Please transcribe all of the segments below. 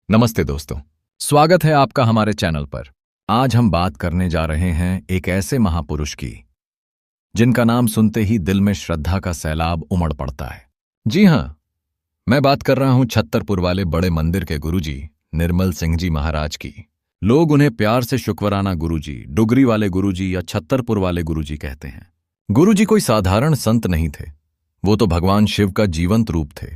नमस्ते दोस्तों, स्वागत है आपका हमारे चैनल पर। आज हम बात करने जा रहे हैं एक ऐसे महापुरुष की जिनका नाम सुनते ही दिल में श्रद्धा का सैलाब उमड़ पड़ता है। जी हां, मैं बात कर रहा हूं छत्तरपुर वाले बड़े मंदिर के गुरुजी निर्मल सिंह जी महाराज की। लोग उन्हें प्यार से शुक्राना गुरुजी, डुगरी वाले गुरुजी या छत्तरपुर वाले गुरुजी कहते हैं। गुरुजी कोई साधारण संत नहीं थे, वो तो भगवान शिव का जीवंत रूप थे,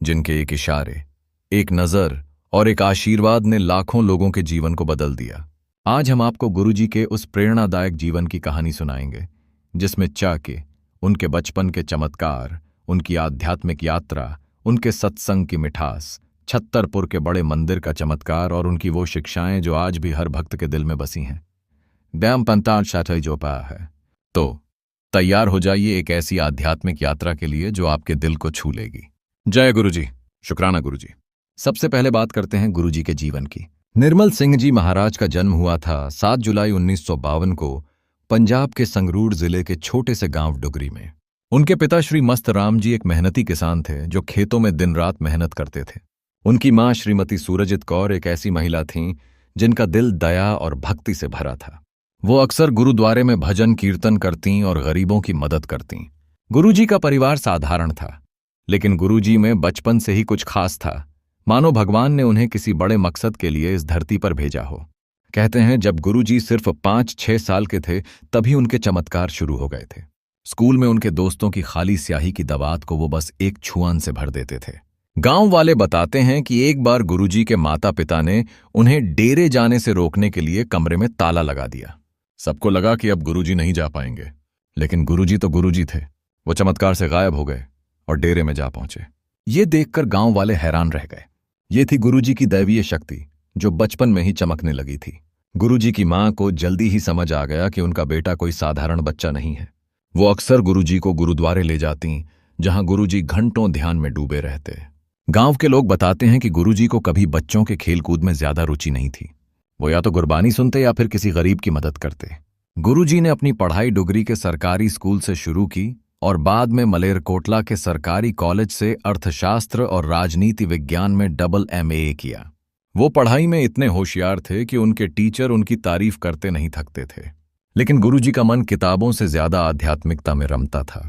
जिनके एक इशारे, एक नजर और एक आशीर्वाद ने लाखों लोगों के जीवन को बदल दिया। आज हम आपको गुरुजी के उस प्रेरणादायक जीवन की कहानी सुनाएंगे, जिसमें चाके, उनके बचपन के चमत्कार, उनकी आध्यात्मिक यात्रा, उनके सत्संग की मिठास, छत्तरपुर के बड़े मंदिर का चमत्कार और उनकी वो शिक्षाएं जो आज भी हर भक्त के दिल में बसी हैं। डैम पंताल शाठई जो पाया है। तो तैयार हो जाइए एक ऐसी आध्यात्मिक यात्रा के लिए जो आपके दिल को छू लेगी। जय गुरुजी, शुक्राना गुरुजी। सबसे पहले बात करते हैं गुरुजी के जीवन की। निर्मल सिंह जी महाराज का जन्म हुआ था 7 जुलाई 1952 को पंजाब के संगरूर जिले के छोटे से गांव डुगरी में। उनके पिता श्री मस्त राम जी एक मेहनती किसान थे जो खेतों में दिन रात मेहनत करते थे। उनकी मां श्रीमती सूरजित कौर एक ऐसी महिला थीं जिनका दिल दया और भक्ति से भरा था। वो अक्सर गुरुद्वारे में भजन कीर्तन करतीं और गरीबों की मदद करतीं। गुरुजी का परिवार साधारण था, लेकिन गुरुजी में बचपन से ही कुछ खास था, मानो भगवान ने उन्हें किसी बड़े मकसद के लिए इस धरती पर भेजा हो। कहते हैं जब गुरुजी सिर्फ 5-6 साल के थे तभी उनके चमत्कार शुरू हो गए थे। स्कूल में उनके दोस्तों की खाली स्याही की दवात को वो बस एक छुआन से भर देते थे। गांव वाले बताते हैं कि एक बार गुरुजी के माता पिता ने उन्हें डेरे जाने से रोकने के लिए कमरे में ताला लगा दिया। सबको लगा कि अब गुरुजी नहीं जा पाएंगे, लेकिन गुरुजी तो गुरुजी थे। वो चमत्कार से गायब हो गए और डेरे में जा पहुंचे। ये देखकर गांव वाले हैरान रह गए। ये थी गुरुजी की दैवीय शक्ति जो बचपन में ही चमकने लगी थी। गुरुजी की मां को जल्दी ही समझ आ गया कि उनका बेटा कोई साधारण बच्चा नहीं है। वो अक्सर गुरुजी को गुरुद्वारे ले जाती, जहां गुरुजी घंटों ध्यान में डूबे रहते। गांव के लोग बताते हैं कि गुरुजी को कभी बच्चों के खेलकूद में ज्यादा रुचि नहीं थी। वो या तो गुरबानी सुनते या फिर किसी गरीब की मदद करते। गुरुजी ने अपनी पढ़ाई डुगरी के सरकारी स्कूल से शुरू की और बाद में मलेरकोटला के सरकारी कॉलेज से अर्थशास्त्र और राजनीति विज्ञान में डबल MA किया। वो पढ़ाई में इतने होशियार थे कि उनके टीचर उनकी तारीफ करते नहीं थकते थे। लेकिन गुरुजी का मन किताबों से ज्यादा आध्यात्मिकता में रमता था।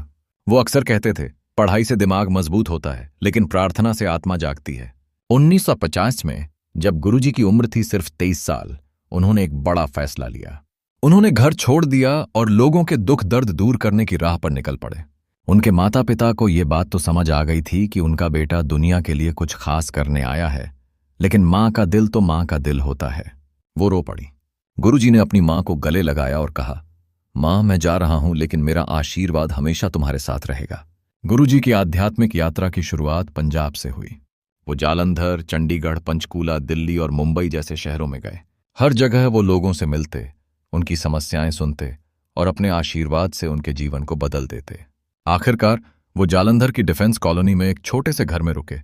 वो अक्सर कहते थे, पढ़ाई से दिमाग मजबूत होता है, लेकिन प्रार्थना से आत्मा जागती है। 1950 में जब गुरुजी की उम्र थी सिर्फ 23 साल, उन्होंने एक बड़ा फैसला लिया। उन्होंने घर छोड़ दिया और लोगों के दुख दर्द दूर करने की राह पर निकल पड़े। उनके माता पिता को ये बात तो समझ आ गई थी कि उनका बेटा दुनिया के लिए कुछ खास करने आया है, लेकिन मां का दिल तो मां का दिल होता है। वो रो पड़ी। गुरुजी ने अपनी मां को गले लगाया और कहा, मां मैं जा रहा हूं, लेकिन मेरा आशीर्वाद हमेशा तुम्हारे साथ रहेगा। गुरुजी की आध्यात्मिक यात्रा की शुरुआत पंजाब से हुई। वो जालंधर, चंडीगढ़, पंचकूला, दिल्ली और मुंबई जैसे शहरों में गए। हर जगह वो लोगों से मिलते, उनकी समस्याएं सुनते और अपने आशीर्वाद से उनके जीवन को बदल देते। आखिरकार वो जालंधर की डिफेंस कॉलोनी में एक छोटे से घर में रुके,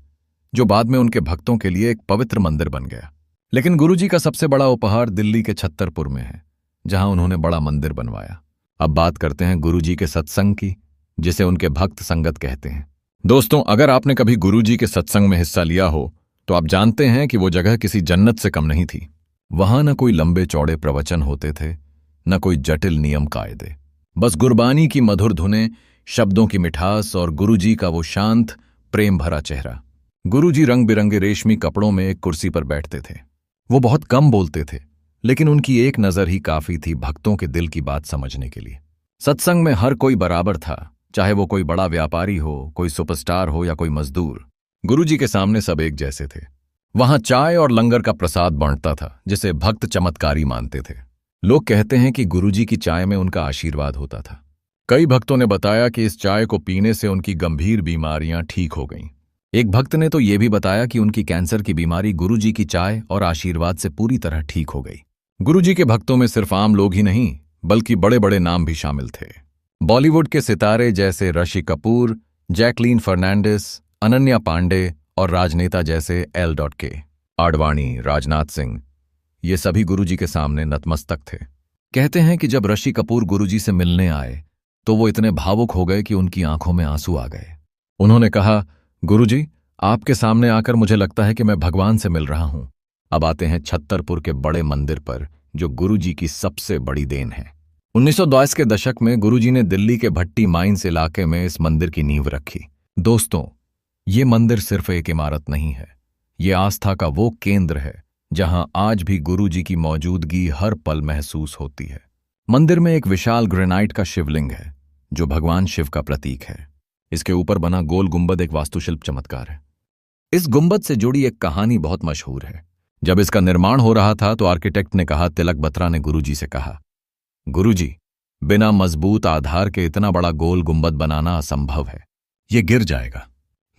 जो बाद में उनके भक्तों के लिए एक पवित्र मंदिर बन गया। लेकिन गुरुजी का सबसे बड़ा उपहार दिल्ली के छत्तरपुर में है, जहां उन्होंने बड़ा मंदिर बनवाया। अब बात करते हैं गुरुजी के सत्संग की, जिसे उनके भक्त संगत कहते हैं। दोस्तों, अगर आपने कभी गुरुजी के सत्संग में हिस्सा लिया हो तो आप जानते हैं कि वो जगह किसी जन्नत से कम नहीं थी। वहां न कोई लंबे चौड़े प्रवचन होते थे, न कोई जटिल नियम कायदे, बस गुरबानी की मधुर धुनें, शब्दों की मिठास और गुरुजी का वो शांत प्रेम भरा चेहरा। गुरुजी रंग बिरंगे रेशमी कपड़ों में एक कुर्सी पर बैठते थे। वो बहुत कम बोलते थे, लेकिन उनकी एक नजर ही काफी थी भक्तों के दिल की बात समझने के लिए। सत्संग में हर कोई बराबर था, चाहे वो कोई बड़ा व्यापारी हो, कोई सुपरस्टार हो या कोई मजदूर। गुरुजी के सामने सब एक जैसे थे। वहां चाय और लंगर का प्रसाद बांटता था, जिसे भक्त चमत्कारी मानते थे। लोग कहते हैं कि गुरुजी की चाय में उनका आशीर्वाद होता था। कई भक्तों ने बताया कि इस चाय को पीने से उनकी गंभीर बीमारियां ठीक हो गईं। एक भक्त ने तो यह भी बताया कि उनकी कैंसर की बीमारी गुरुजी की चाय और आशीर्वाद से पूरी तरह ठीक हो गई। गुरुजी के भक्तों में सिर्फ आम लोग ही नहीं, बल्कि बड़े बड़े नाम भी शामिल थे। बॉलीवुड के सितारे जैसे ऋषि कपूर, जैकलीन फर्नांडिस, अनन्या पांडे और राजनेता जैसे L.K. आडवाणी, राजनाथ सिंह, ये सभी गुरुजी के सामने नतमस्तक थे। कहते हैं कि जब ऋषि कपूर गुरुजी से मिलने आए तो वो इतने भावुक हो गए कि उनकी आंखों में आंसू आ गए। उन्होंने कहा, गुरुजी, आपके सामने आकर मुझे लगता है कि मैं भगवान से मिल रहा हूं। अब आते हैं छत्तरपुर के बड़े मंदिर पर, जो गुरुजी की सबसे बड़ी देन है। 1910 के दशक में गुरुजी ने दिल्ली के भट्टी माइंस इलाके में इस मंदिर की नींव रखी। दोस्तों, ये मंदिर सिर्फ एक इमारत नहीं है, ये आस्था का वो केंद्र है जहां आज भी गुरुजी की मौजूदगी हर पल महसूस होती है। मंदिर में एक विशाल ग्रेनाइट का शिवलिंग है, जो भगवान शिव का प्रतीक है। इसके ऊपर बना गोल गुंबद एक वास्तुशिल्प चमत्कार है। इस गुंबद से जुड़ी एक कहानी बहुत मशहूर है। जब इसका निर्माण हो रहा था तो आर्किटेक्ट ने कहा, तिलक बत्रा ने गुरुजी से कहा, गुरुजी, बिना मजबूत आधार के इतना बड़ा गोल गुंबद बनाना असंभव है, ये गिर जाएगा।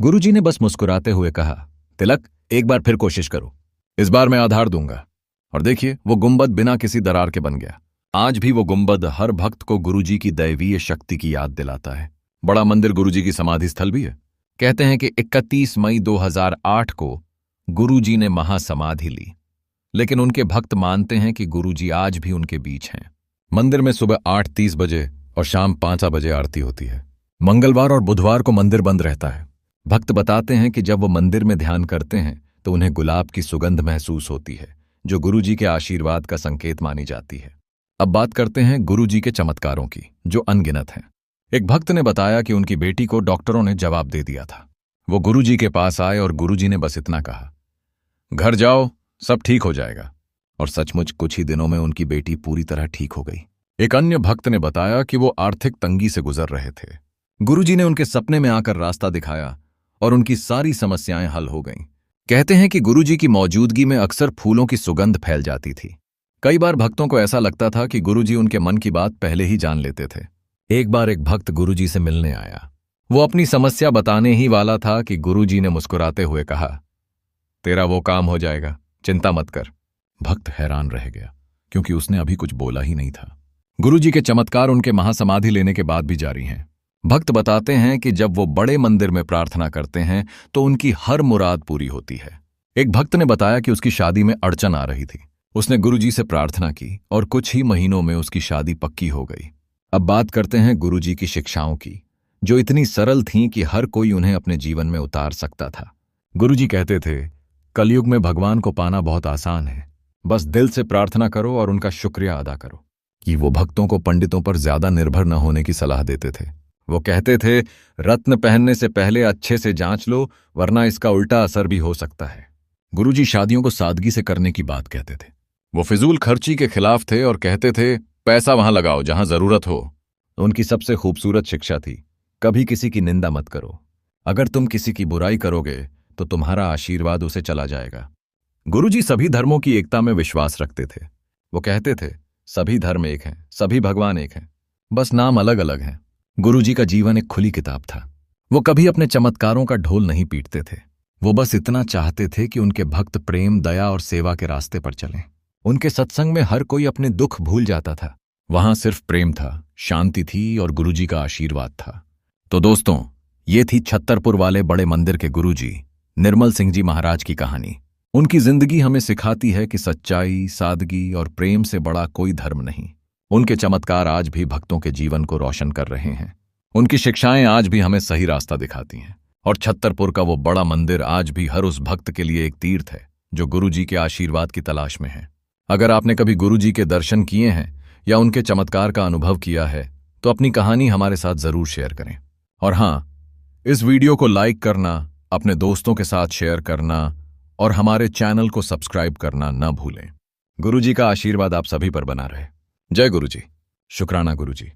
गुरुजी ने बस मुस्कुराते हुए कहा, तिलक, एक बार फिर कोशिश करो, इस बार मैं आधार दूंगा। और देखिए, वो गुंबद बिना किसी दरार के बन गया। आज भी वो गुंबद हर भक्त को गुरुजी की दैवीय शक्ति की याद दिलाता है। बड़ा मंदिर गुरुजी की समाधि स्थल भी है। कहते हैं कि 31 मई 2008 को गुरुजी ने महासमाधि ली, लेकिन उनके भक्त मानते हैं कि गुरुजी आज भी उनके बीच हैं। मंदिर में सुबह 8:30 बजे और शाम 5 बजे आरती होती है। मंगलवार और बुधवार को मंदिर बंद रहता है। भक्त बताते हैं कि जब वो मंदिर में ध्यान करते हैं तो उन्हें गुलाब की सुगंध महसूस होती है, जो गुरुजी के आशीर्वाद का संकेत मानी जाती है। अब बात करते हैं गुरुजी के चमत्कारों की, जो अनगिनत हैं। एक भक्त ने बताया कि उनकी बेटी को डॉक्टरों ने जवाब दे दिया था। वो गुरुजी के पास आए और गुरुजी ने बस इतना कहा, घर जाओ, सब ठीक हो जाएगा। और सचमुच कुछ ही दिनों में उनकी बेटी पूरी तरह ठीक हो गई। एक अन्य भक्त ने बताया कि वो आर्थिक तंगी से गुजर रहे थे। गुरुजी ने उनके सपने में आकर रास्ता दिखाया और उनकी सारी समस्याएं हल हो गईं। कहते हैं कि गुरुजी की मौजूदगी में अक्सर फूलों की सुगंध फैल जाती थी। कई बार भक्तों को ऐसा लगता था कि गुरुजी उनके मन की बात पहले ही जान लेते थे। एक बार एक भक्त गुरुजी से मिलने आया। वो अपनी समस्या बताने ही वाला था कि गुरुजी ने मुस्कुराते हुए कहा, तेरा वो काम हो जाएगा, चिंता मत कर। भक्त हैरान रह गया, क्योंकि उसने अभी कुछ बोला ही नहीं था। गुरुजी के चमत्कार उनके महासमाधि लेने के बाद भी जारी हैं। भक्त बताते हैं कि जब वो बड़े मंदिर में प्रार्थना करते हैं तो उनकी हर मुराद पूरी होती है। एक भक्त ने बताया कि उसकी शादी में अड़चन आ रही थी। उसने गुरुजी से प्रार्थना की और कुछ ही महीनों में उसकी शादी पक्की हो गई। अब बात करते हैं गुरुजी की शिक्षाओं की, जो इतनी सरल थीं कि हर कोई उन्हें अपने जीवन में उतार सकता था। गुरुजी कहते थे, कलयुग में भगवान को पाना बहुत आसान है, बस दिल से प्रार्थना करो और उनका शुक्रिया अदा करो। कि वो भक्तों को पंडितों पर ज्यादा निर्भर न होने की सलाह देते थे। वो कहते थे, रत्न पहनने से पहले अच्छे से जांच लो, वरना इसका उल्टा असर भी हो सकता है। गुरुजी शादियों को सादगी से करने की बात कहते थे। वो फिजूल खर्ची के खिलाफ थे और कहते थे, पैसा वहां लगाओ जहां जरूरत हो। उनकी सबसे खूबसूरत शिक्षा थी, कभी किसी की निंदा मत करो। अगर तुम किसी की बुराई करोगे तो तुम्हारा आशीर्वाद उसे चला जाएगा। गुरुजी सभी धर्मों की एकता में विश्वास रखते थे। वो कहते थे, सभी धर्म एक हैं, सभी भगवान एक हैं, बस नाम अलग अलग हैं। गुरुजी का जीवन एक खुली किताब था। वो कभी अपने चमत्कारों का ढोल नहीं पीटते थे। वो बस इतना चाहते थे कि उनके भक्त प्रेम, दया और सेवा के रास्ते पर चलें। उनके सत्संग में हर कोई अपने दुख भूल जाता था। वहां सिर्फ प्रेम था, शांति थी और गुरुजी का आशीर्वाद था। तो दोस्तों, ये थी छत्तरपुर वाले बड़े मंदिर के गुरुजी निर्मल सिंह जी महाराज की कहानी। उनकी जिंदगी हमें सिखाती है कि सच्चाई, सादगी और प्रेम से बड़ा कोई धर्म नहीं। उनके चमत्कार आज भी भक्तों के जीवन को रोशन कर रहे हैं। उनकी शिक्षाएं आज भी हमें सही रास्ता दिखाती हैं। और छत्तरपुर का वो बड़ा मंदिर आज भी हर उस भक्त के लिए एक तीर्थ है जो गुरुजी के आशीर्वाद की तलाश में है। अगर आपने कभी गुरुजी के दर्शन किए हैं या उनके चमत्कार का अनुभव किया है तो अपनी कहानी हमारे साथ जरूर शेयर करें। और हाँ, इस वीडियो को लाइक करना, अपने दोस्तों के साथ शेयर करना और हमारे चैनल को सब्सक्राइब करना न भूलें। गुरुजी का आशीर्वाद आप सभी पर बना रहे। जय गुरुजी। शुक्राना गुरुजी।